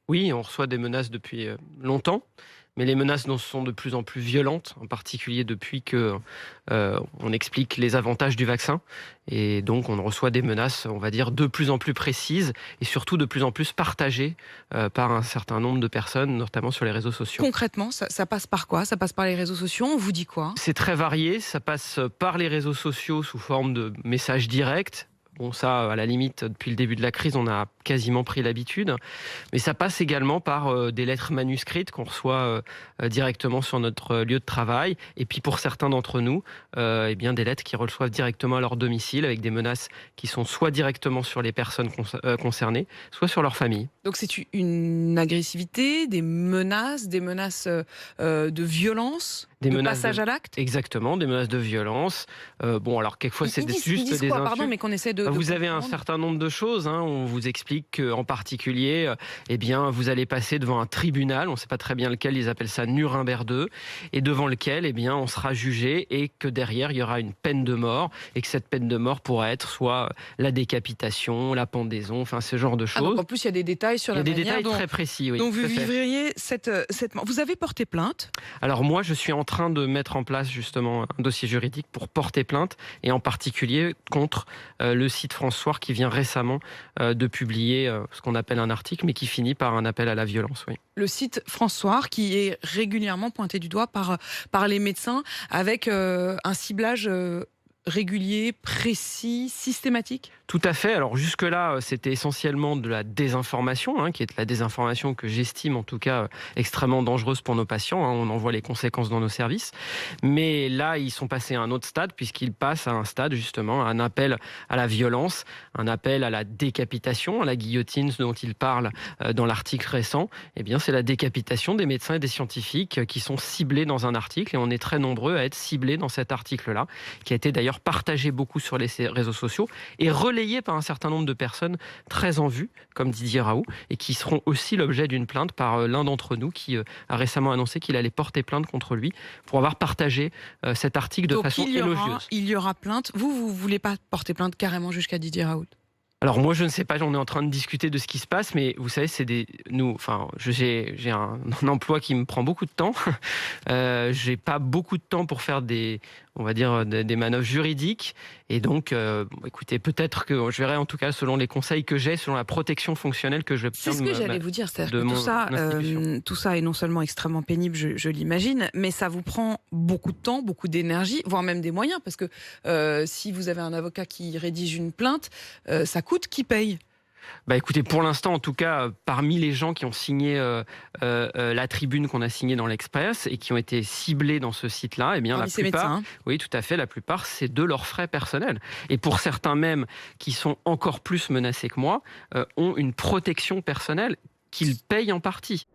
Oui, on reçoit des menaces depuis longtemps, mais les menaces sont de plus en plus violentes, en particulier depuis que on explique les avantages du vaccin. Et donc, on reçoit des menaces, on va dire, de plus en plus précises et surtout de plus en plus partagées par un certain nombre de personnes, notamment sur les réseaux sociaux. Concrètement, ça passe par quoi? Ça passe par les réseaux sociaux? On vous dit quoi? C'est très varié, ça passe par les réseaux sociaux sous forme de messages directs. Bon, ça, à la limite, depuis le début de la crise, on a quasiment pris l'habitude. Mais ça passe également par des lettres manuscrites qu'on reçoit directement sur notre lieu de travail. Et puis pour certains d'entre nous, eh bien, des lettres qu'ils reçoivent directement à leur domicile avec des menaces qui sont soit directement sur les personnes concernées, soit sur leur famille. Donc c'est une agressivité, des menaces de violence, Des de menaces passage à l'acte? Exactement, des menaces de violence. Bon, alors quelquefois, c'est Ils juste disent des quoi, insultes. pardon, mais qu'on essaie de Vous avez un comprendre. certain nombre de choses. On vous explique qu'en particulier, eh bien, vous allez passer devant un tribunal. On ne sait pas très bien lequel. Ils appellent ça Nuremberg 2, et devant lequel, eh bien, on sera jugé et que derrière, il y aura une peine de mort et que cette peine de mort pourra être soit la décapitation, la pendaison, enfin ce genre de Ah, donc choses. en plus, il y a des détails sur Il y la a des manière détails dont, très précis, oui. dont Tout vous à fait. vivriez cette mort. Vous avez porté plainte? Alors moi, je suis en train de mettre en place justement un dossier juridique pour porter plainte, et en particulier contre le site France Soir qui vient récemment de publier ce qu'on appelle un article, mais qui finit par un appel à la violence. Oui. Le site François, qui est régulièrement pointé du doigt par les médecins, avec un ciblage régulier, précis, systématique? Tout à fait. Alors jusque-là, c'était essentiellement de la désinformation, qui est de la désinformation que j'estime en tout cas extrêmement dangereuse pour nos patients. On en voit les conséquences dans nos services. Mais là, ils sont passés à un autre stade, puisqu'ils passent à un stade justement, un appel à la violence, un appel à la décapitation, à la guillotine, ce dont ils parlent dans l'article récent. Eh bien, c'est la décapitation des médecins et des scientifiques qui sont ciblés dans un article, et on est très nombreux à être ciblés dans cet article-là, qui a été d'ailleurs partagé beaucoup sur les réseaux sociaux et relayé par un certain nombre de personnes très en vue, comme Didier Raoult, et qui seront aussi l'objet d'une plainte par l'un d'entre nous qui a récemment annoncé qu'il allait porter plainte contre lui pour avoir partagé cet article de Donc façon élogieuse. il y aura plainte. Vous voulez pas porter plainte carrément jusqu'à Didier Raoult? Alors moi je ne sais pas, on est en train de discuter de ce qui se passe, mais vous savez, j'ai un emploi qui me prend beaucoup de temps. J'ai pas beaucoup de temps pour faire on va dire des manœuvres juridiques, et donc écoutez, peut-être que je verrai, en tout cas selon les conseils que j'ai, selon la protection fonctionnelle que je C'est ce que j'allais vous dire, c'est-à-dire de que mon institution. tout ça est non seulement extrêmement pénible, je l'imagine, mais ça vous prend beaucoup de temps, beaucoup d'énergie, voire même des moyens, parce que si vous avez un avocat qui rédige une plainte, ça coûte, qui paye? Bah écoutez, pour l'instant, en tout cas, parmi les gens qui ont signé la tribune qu'on a signée dans l'Express et qui ont été ciblés dans ce site-là, eh bien la Parmi ces plupart, médecins. oui, tout à fait, la plupart, c'est de leurs frais personnels. Et pour certains même qui sont encore plus menacés que moi, ont une protection personnelle qu'ils payent en partie.